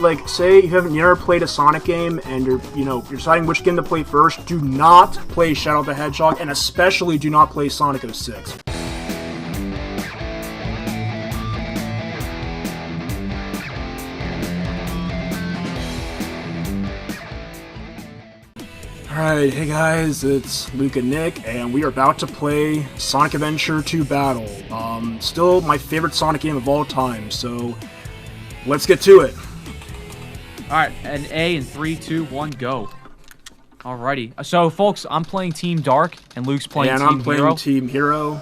Like, say you haven't never played a Sonic game and you're deciding which game to play first, do not play Shadow the Hedgehog, and especially do not play Sonic 06. Alright, hey guys, it's Luke and Nick, and we are about to play Sonic Adventure 2 Battle. Still my favorite Sonic game of all time, so let's get to it. Alright, an A in 3, 2, 1, go. Alrighty. So, folks, I'm playing Team Dark, and Luke's playing Team Hero. And I'm playing Team Hero.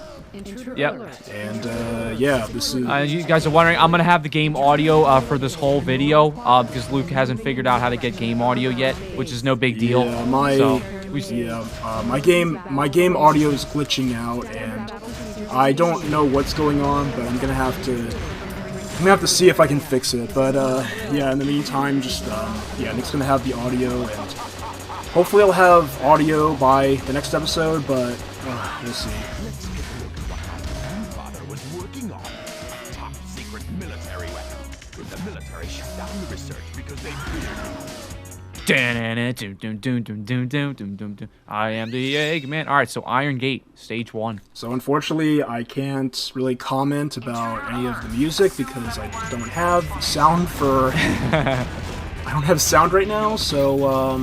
Yep. And, yeah, this is... you guys are wondering, I'm going to have the game audio for this whole video, because Luke hasn't figured out how to get game audio yet, which is no big deal. Yeah, my game audio is glitching out, and I don't know what's going on, but I'm gonna have to see if I can fix it. But yeah, in the meantime, just yeah, Nick's gonna have the audio, and hopefully I'll have audio by the next episode. But we'll see. Grandfather was working on a top secret military weapon. The military shut down the research because they I am the Eggman. Alright, so Iron Gate, stage 1. So unfortunately, I can't really comment about any of the music because I don't have sound for... I don't have sound right now, so I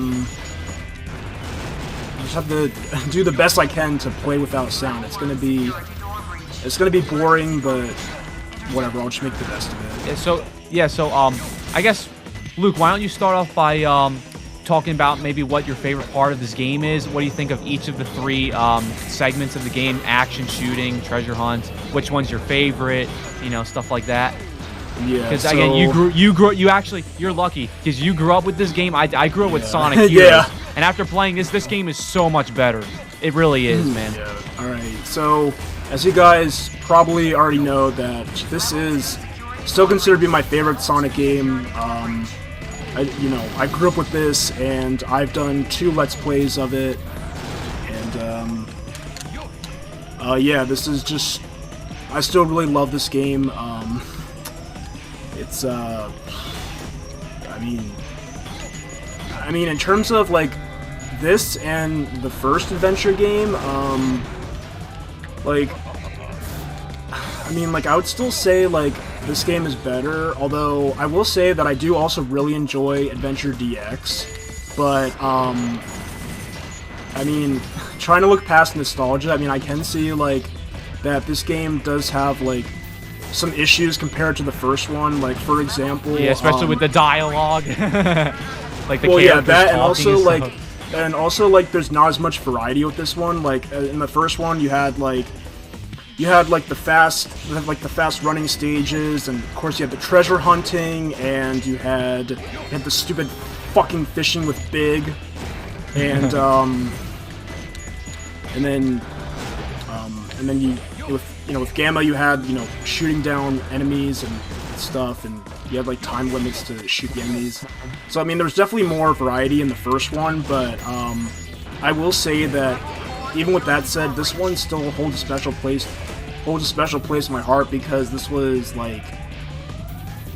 just have to do the best I can to play without sound. It's gonna be boring, but whatever, I'll just make the best of it. So I guess, Luke, why don't you start off by talking about maybe what your favorite part of this game is? What do you think of each of the 3 segments of the game? Action, shooting, treasure hunt. Which one's your favorite? You know, stuff like that. Yeah. Because again, you're lucky because you grew up with this game. I grew up with Sonic Heroes, yeah. And after playing this game is so much better. It really is, man. Yeah. All right. So, as you guys probably already know, that this is still considered to be my favorite Sonic game. I grew up with this, and I've done 2 Let's Plays of it, and, yeah, this is just, I still really love this game. It's, I mean, in terms of, like, this and the first adventure game, I would still say, like, this game is better, although I will say that I do also really enjoy Adventure DX, but, I mean, trying to look past nostalgia, I mean, I can see, like, that this game does have, like, some issues compared to the first one, like, for example... Yeah, especially with the dialogue. Like, the well, yeah, that, and also, like, there's not as much variety with this one. Like, in the first one, you had the fast running stages, and of course you had the treasure hunting, and you had the stupid fucking fishing with Big, and and then you with Gamma you had shooting down enemies and stuff, and you had like time limits to shoot the enemies. So I mean, there's definitely more variety in the first one, but I will say that even with that said, this one still holds a special place in my heart, because this was like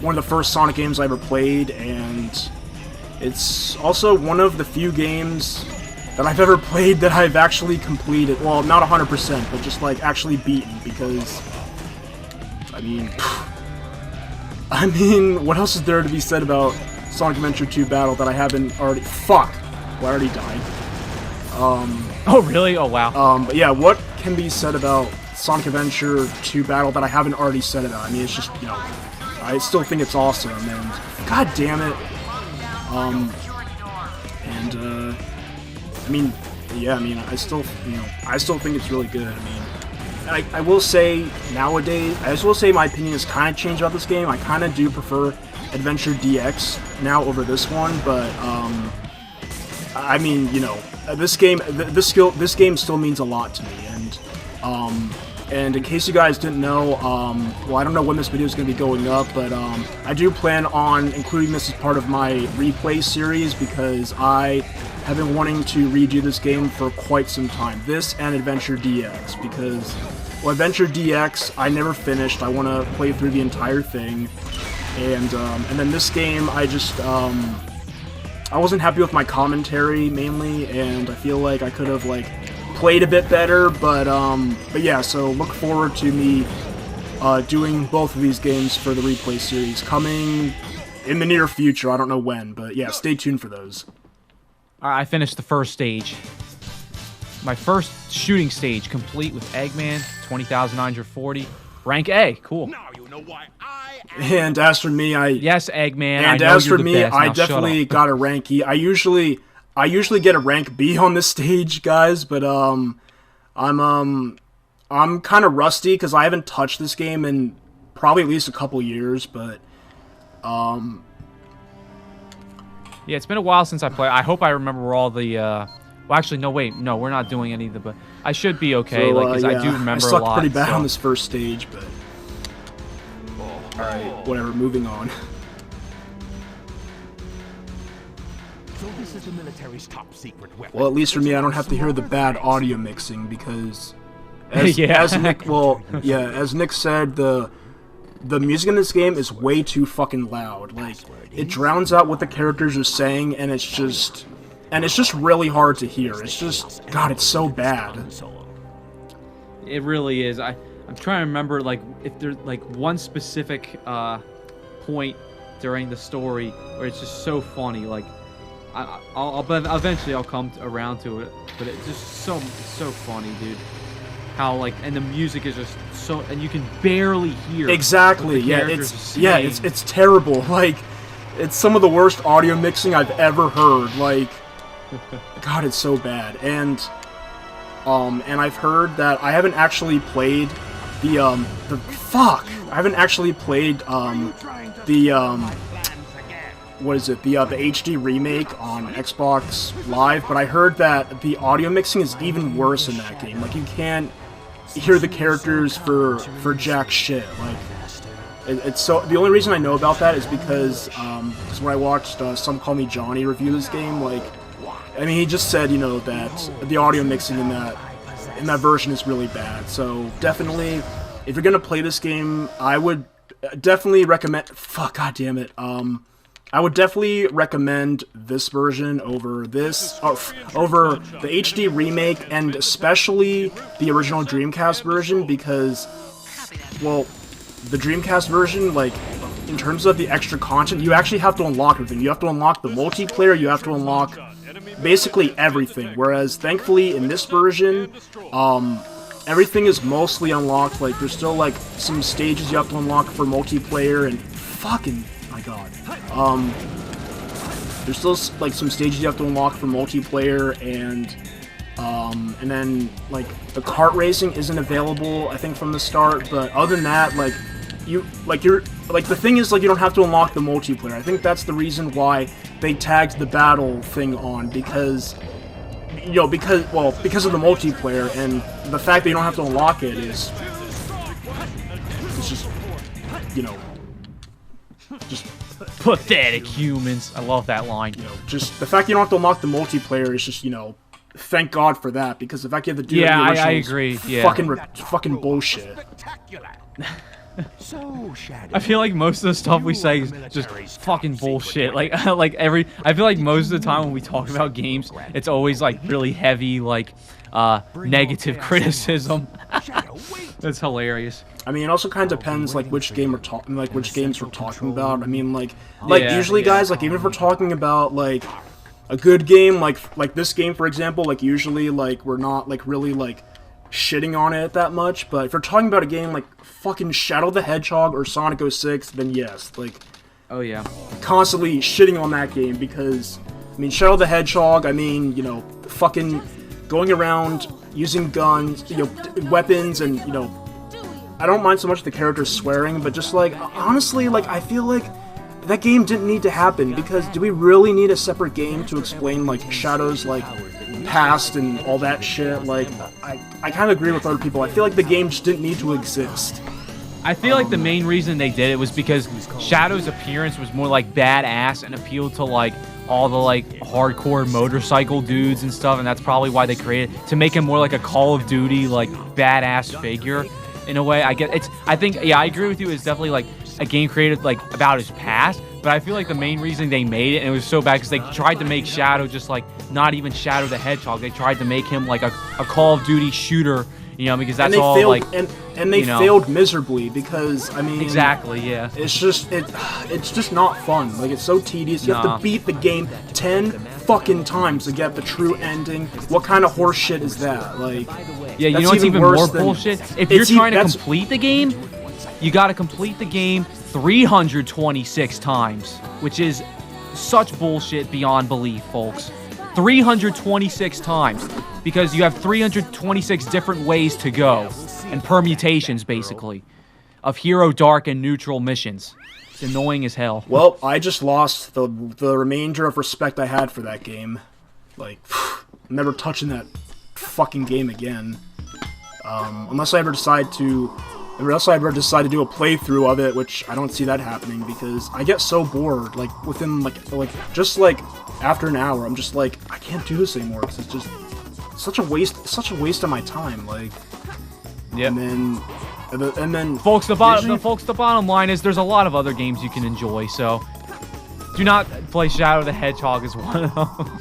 one of the first Sonic games I ever played, and it's also one of the few games that I've ever played that I've actually completed. Well, not 100%, but just like actually beaten, because I mean, what else is there to be said about Sonic Adventure 2 Battle that I haven't already... Fuck! Well, I already died. Oh, really? Oh, wow. But yeah, what can be said about Sonic Adventure 2 Battle that I haven't already said about? I mean, it's just, I still think it's awesome, and god damn it. I still think it's really good. I mean, I will say nowadays, my opinion has kind of changed about this game. I kind of do prefer Adventure DX now over this one, but I mean, this game still means a lot to me, and in case you guys didn't know, well, I don't know when this video is going to be going up, but I do plan on including this as part of my replay series, because I have been wanting to redo this game for quite some time. This and Adventure DX, because, well, Adventure DX I never finished. I want to play through the entire thing, And then this game, I just I wasn't happy with my commentary mainly, and I feel like I could have like played a bit better. But yeah, so look forward to me doing both of these games for the replay series coming in the near future. I don't know when, but yeah, stay tuned for those. All right, I finished the first stage. My first shooting stage complete with Eggman, 20,940. Rank A, cool. Now you know why I am. And as for me, Yes, Eggman. and I know as you're for the me, best. I Now shut definitely up. got a rank E. I usually get a rank B on this stage, guys, but I'm kind of rusty because I haven't touched this game in probably at least a couple years, but Yeah, it's been a while since I played. I hope I remember where all the. Well, actually, no, wait, no, we're not doing any of the. But I should be okay, so, like, because yeah, I do remember I a sucked lot. pretty bad so. on this first stage, but all right, whatever. Moving on. So this is the military's top secret weapon. Well, at least for me, I don't have to hear the bad audio mixing because, as, Yeah. as Nick, as Nick said, the music in this game is way too fucking loud. Like, it drowns out what the characters are saying, and it's just really hard to hear. It's just, God, it's so bad. It really is. I'm trying to remember, like, if there's like one specific point during the story where it's just so funny. Like, but eventually I'll come around to it. But it's just so funny, dude. How like, and the music is just so, and you can barely hear. Exactly. what the Yeah, characters are saying. it's terrible. Like, it's some of the worst audio mixing I've ever heard. Like, God, it's so bad. And I've heard that I haven't actually played I haven't actually played what is it? The HD remake on Xbox Live, but I heard that the audio mixing is even worse in that game. Like, you can't hear the characters for jack shit. Like, it's so. The only reason I know about that is because when I watched Some Call Me Johnny review this game, like, I mean, he just said, you know, that the audio mixing in that version is really bad. So definitely, if you're gonna play this game, I would definitely recommend. Fuck, God damn it. I would definitely recommend this version over over the HD remake, and especially the original Dreamcast version, because, well, the Dreamcast version, like, in terms of the extra content, you actually have to unlock everything. You have to unlock the multiplayer, you have to unlock basically everything, whereas thankfully in this version, everything is mostly unlocked. Like, there's still, like, some stages you have to unlock for multiplayer, and fucking, my god. There's still, like, some stages you have to unlock for multiplayer, and then, like, the kart racing isn't available, I think, from the start, but other than that, like, the thing is, like, you don't have to unlock the multiplayer. I think that's the reason why they tagged the battle thing on, because, you know, because of the multiplayer, and the fact that you don't have to unlock it is, it's just, you know, just, Pathetic humans. I love that line. you know, just the fact you don't have to unlock the multiplayer is just, you know, thank God for that, because the fact you have to do Yeah, the I original is agree, yeah. fucking bullshit. Spectacular. So, Shadow. I feel like most of the stuff we say is just fucking bullshit. Like, I feel like most of the time when we talk about games, it's always like really heavy, like, negative criticism. That's hilarious. I mean, it also kind of depends, like, which game which games we're talking about. I mean, like usually, guys, like, even if we're talking about, like, a good game, like this game, for example, like, usually, like, we're not, like, really, like, shitting on it that much. But if you're talking about a game like fucking Shadow the Hedgehog or Sonic 06, then yes, like, Oh yeah. constantly shitting on that game, because, I mean, Shadow the Hedgehog, I mean, you know, fucking going around using guns, you know, weapons, and, you know, I don't mind so much the characters swearing, but just, like, honestly, like, I feel like that game didn't need to happen, because do we really need a separate game to explain, like, Shadow's, like, past and all that shit? Like, I kind of agree with other people. I feel like the game just didn't need to exist. I feel like the main reason they did it was because Shadow's appearance was more like badass and appealed to like all the like hardcore motorcycle dudes and stuff, and that's probably why they created to make him more like a Call of Duty like badass figure in a way. I think yeah, I agree with you. It's definitely like a game created like about his past, but I feel like the main reason they made it, and it was so bad because they tried to make Shadow just like not even Shadow the Hedgehog. They tried to make him like a Call of Duty shooter, you know, because that's all failed, like and they failed miserably because I mean exactly, yeah. It's just not fun. Like it's so tedious. You have to beat the game 10 fucking times to get the true ending. What kind of horse shit is that? Like yeah, you know what's even more bullshit? If you're trying to complete the game, you got to complete the game 326 times, which is such bullshit beyond belief, folks. 326 times, because you have 326 different ways to go, and permutations, basically, of hero, dark, and neutral missions. It's annoying as hell. Well, I just lost the remainder of respect I had for that game. Like, I'm never touching that fucking game again. Unless I ever decide to do a playthrough of it, which I don't see that happening because I get so bored. Like within just after an hour, I'm just like, I can't do this anymore because it's just such a waste of my time. Like, yeah. And then, folks, the bottom line is there's a lot of other games you can enjoy. So do not play Shadow the Hedgehog as one of them.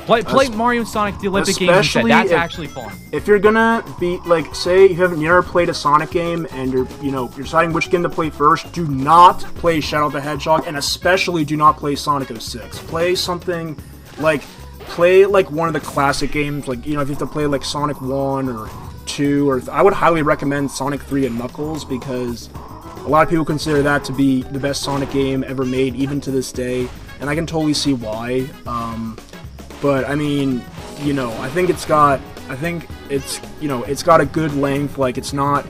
Play Mario and Sonic the Olympic games instead. That's actually fun. If you're gonna be like, say you haven't never played a Sonic game and you're deciding which game to play first, do not play Shadow the Hedgehog, and especially do not play Sonic 06. Play something like one of the classic games, like if you have to play like Sonic 1 or 2, or I would highly recommend Sonic 3 and Knuckles because a lot of people consider that to be the best Sonic game ever made, even to this day, and I can totally see why. But I mean, I think it's got a good length. Like it's not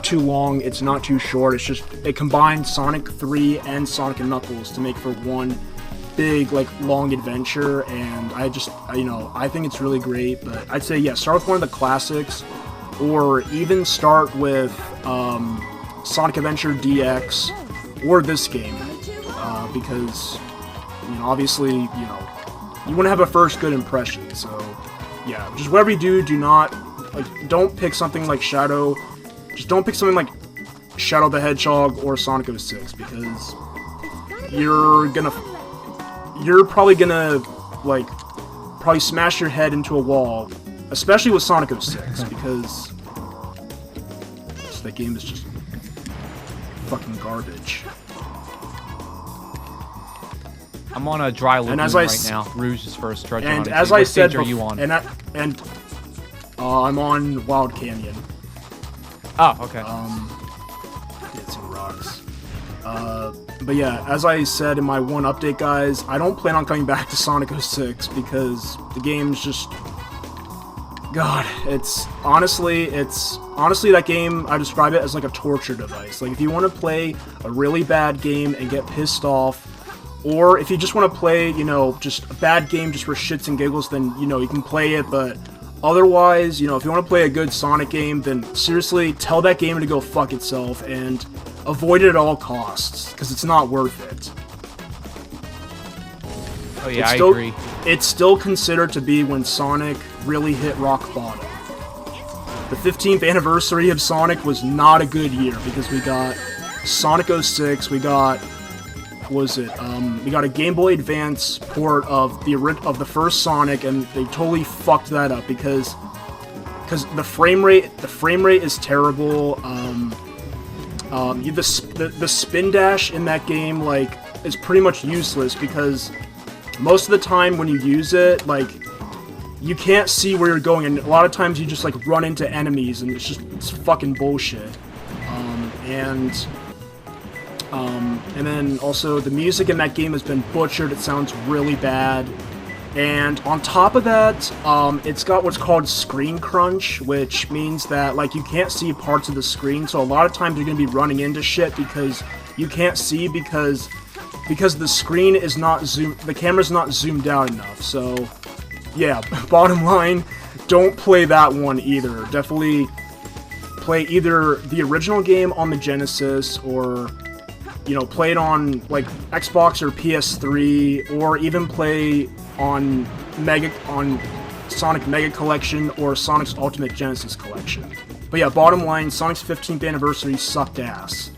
too long, it's not too short. It's just it combines Sonic 3 and Sonic and Knuckles to make for one big long adventure. And I think it's really great. But I'd say start with one of the classics, or even start with Sonic Adventure DX or this game because obviously you want to have a first good impression. So yeah, just whatever you do not don't pick something like Shadow. Just don't pick something like Shadow the Hedgehog or Sonic 06 because you're probably gonna smash your head into a wall, especially with Sonic 06 because that game is just fucking garbage. I'm on a dry lagoon right now. Rouge's first treasure hunt. And as I said, are you on? I'm on Wild Canyon. Oh, okay. Did some rocks. But yeah, as I said in my one update, guys, I don't plan on coming back to Sonic 06 because the game's just... God, it's honestly that game, I describe it as like a torture device. Like if you want to play a really bad game and get pissed off, or if you just want to play, just a bad game just for shits and giggles, then, you can play it, but otherwise, if you want to play a good Sonic game, then seriously, tell that game to go fuck itself and avoid it at all costs, because it's not worth it. Oh yeah, I agree. It's still considered to be when Sonic really hit rock bottom. The 15th anniversary of Sonic was not a good year, because we got Sonic 06, we got a Game Boy Advance port of the first Sonic, and they totally fucked that up because the frame rate is terrible. The spin dash in that game is pretty much useless because most of the time when you use it, you can't see where you're going, and a lot of times you just run into enemies, and it's fucking bullshit. And then also the music in that game has been butchered. It sounds really bad. And on top of that, it's got what's called screen crunch, which means that you can't see parts of the screen. So a lot of times you're gonna be running into shit because you can't see because the screen is not the camera's not zoomed out enough. So yeah, bottom line, don't play that one either. Definitely play either the original game on the Genesis or play it on Xbox or PS3, or even play on Sonic Mega Collection or Sonic's Ultimate Genesis Collection. But yeah, bottom line, Sonic's 15th anniversary sucked ass.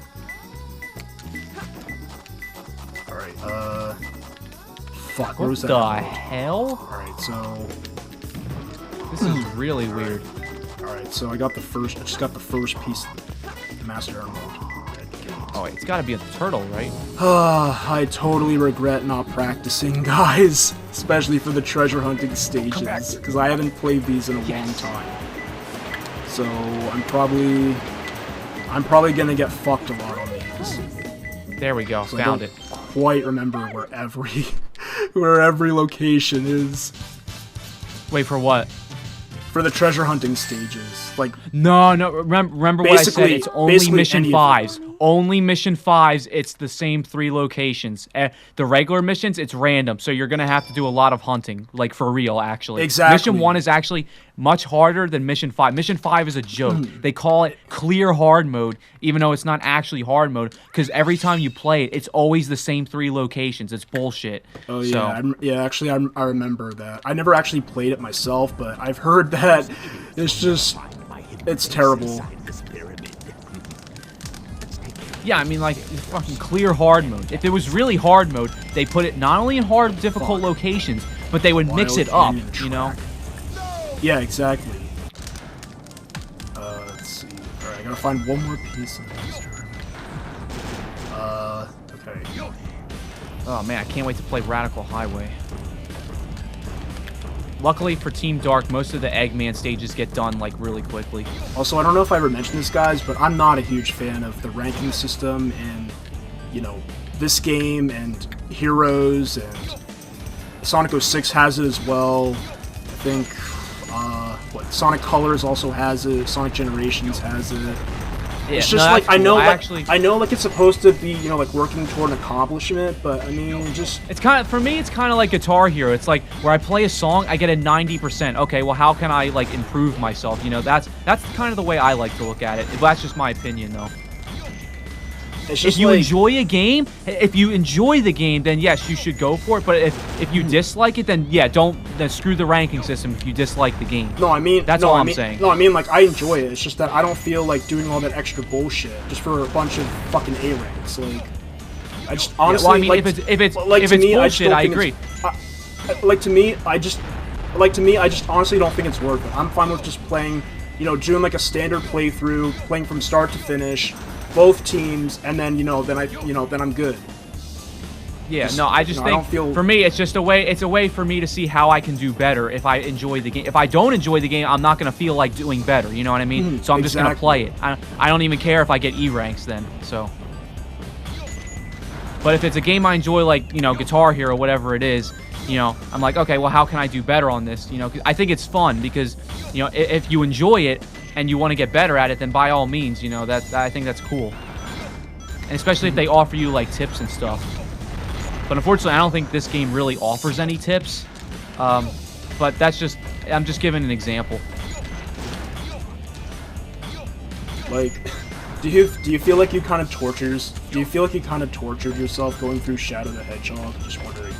fuck, where was What that? the hell? Alright, so... This is really weird. Alright, so I just got the first piece of Master Emerald. Oh, wait, it's got to be a turtle, right? I totally regret not practicing, guys. Especially for the treasure hunting stages. Because I haven't played these in a long time. So, I'm probably gonna get fucked a lot on these. There we go. So I Found don't it. quite remember where every location is. Wait, for what? For the treasure hunting stages. Like, No. Remember what I said? Basically- It's only basically mission any of them. 5s. Only mission 5s. It's the same 3 locations. The regular missions, it's random. So you're gonna have to do a lot of hunting, like for real, actually. Exactly. Mission 1 is actually much harder than mission 5. Mission 5 is a joke. Hmm. They call it clear hard mode, even though it's not actually hard mode, because every time you play it, it's always the same 3 locations. It's bullshit. oh So, yeah, actually, I remember that. I never actually played it myself, but I've heard that it's terrible. yeah, I mean, like, it's fucking clear hard mode. If it was really hard mode, they put it not only in hard, difficult locations, but they would mix Wild it up, Canyon you know? Yeah, exactly. Let's see. Alright, I gotta find one more piece of the Master Emerald. Okay. Oh, man, I can't wait to play Radical Highway. Luckily for Team Dark, most of the Eggman stages get done, like, really quickly. Also, I don't know if I ever mentioned this, guys, but I'm not a huge fan of the ranking system in, you know, this game and Heroes, and Sonic 06 has it as well. I think, Sonic Colors also has it, Sonic Generations has it. Yeah, It's no, just like, that's cool. I know, like, it's supposed to be, you know, like, working toward an accomplishment, but, I mean, just... It's kind of, for me, it's kind of like Guitar Hero. It's like, where I play a song, I get a 90%. Okay, well, how can I, like, improve myself? You know, that's kind of the way I like to look at it. That's just my opinion, though. It's If just you like, enjoy a game, if you enjoy the game, then yes, you should go for it. But if you dislike it, then yeah, then screw the ranking system if you dislike the game. No, I mean... That's no, all I I'm mean, saying. No, I mean, like, I enjoy it. It's just that I don't feel like doing all that extra bullshit just for a bunch of fucking A ranks. Like, I just honestly... well, I mean, like, if it's like, to bullshit, me, just don't I think agree. to me, I just honestly don't think it's worth it. I'm fine with just playing, you know, doing like a standard playthrough, playing from start to finish, both teams, and then, then I'm good. Yeah, Just, no, I just you know, I think don't feel- for me, it's just a way. It's a way for me to see how I can do better if I enjoy the game. If I don't enjoy the game, I'm not gonna feel like doing better. You know what I mean? So I'm just gonna exactly. play it. I don't even care if I get E ranks then. So, but if it's a game I enjoy, like, you know, Guitar Hero, whatever it is, you know, I'm like, okay, well, how can I do better on this? You know, 'cause I think it's fun because, you know, if you enjoy it and you want to get better at it, then by all means, you know, I think that's cool. And especially if they offer you like tips and stuff. But unfortunately, I don't think this game really offers any tips. But I'm just giving an example. Like, do you feel like you kind of tortured yourself going through Shadow the Hedgehog? Just wondering.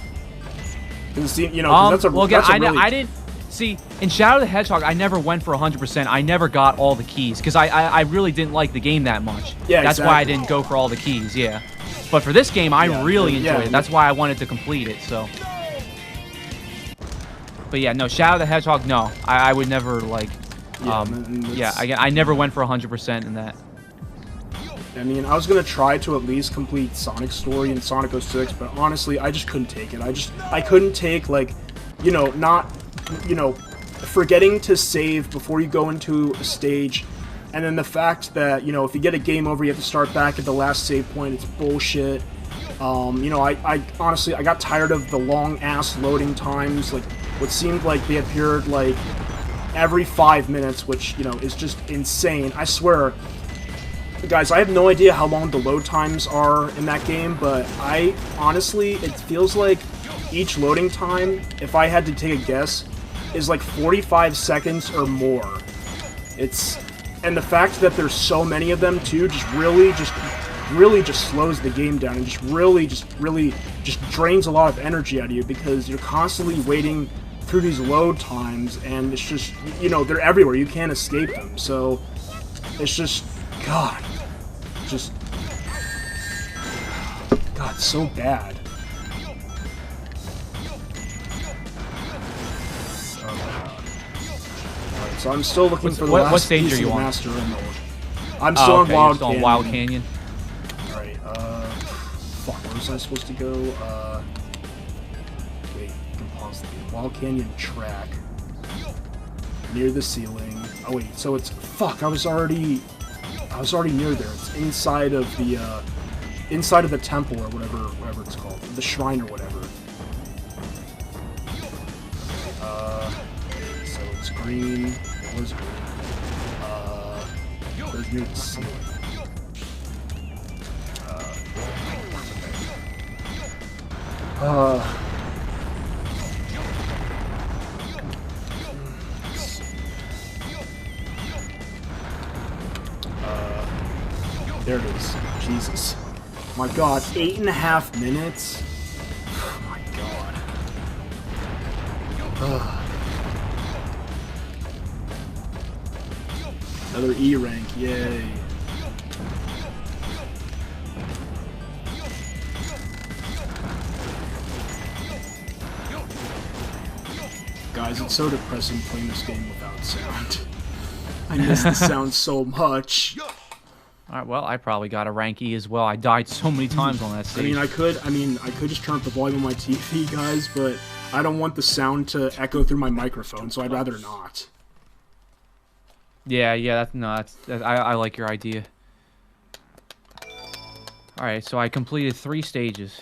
'Cause, you know, 'cause Well, again, that's a really... I didn't see in Shadow the Hedgehog. I never went for 100%. I never got all the keys because I really didn't like the game that much. Yeah, that's why I exactly. didn't go for all the keys. Yeah, but for this game, I really yeah, enjoyed it. That's why I wanted to complete it. So, but yeah, no, Shadow the Hedgehog. No, I would never like. I never went for 100% in that. I mean, I was gonna try to at least complete Sonic's story in Sonic 06, but honestly, I just couldn't take it. I couldn't take, like, you know, forgetting to save before you go into a stage, and then the fact that, you know, if you get a game over, you have to start back at the last save point. It's bullshit. You know, I honestly, I got tired of the long-ass loading times. Like, what seemed like they appeared, like, every 5 minutes, which, you know, is just insane. I swear... Guys, I have no idea how long the load times are in that game, but honestly, it feels like each loading time, if I had to take a guess, is like 45 seconds or more. And the fact that there's so many of them too, really slows the game down, and really drains a lot of energy out of you, because you're constantly waiting through these load times, and it's just, you know, they're everywhere, you can't escape them, so it's just... God, so bad. So I'm still looking for the what last stage piece are of you the on? Master Emerald. I'm still on Okay, Wild you're still Canyon. on Wild Canyon. Alright, fuck, where was I supposed to go? Wait, I can pause the Wild Canyon track. Near the ceiling. Oh wait, so it's, fuck, I was already near there. It's inside of the temple or whatever it's called. The shrine or whatever. So it's green. It was green. There's near the ceiling. There it is. Jesus. My god, 8.5 minutes? Oh my god. Ugh. Another E rank, yay. Guys, it's so depressing playing this game without sound. I miss the sound so much. Alright, well, I probably got a rank E as well. I died so many times on that I stage. mean, I could just turn up the volume on my TV, guys, but I don't want the sound to echo through my microphone, so I'd rather not. Yeah, I like your idea. Alright, so I completed 3 stages.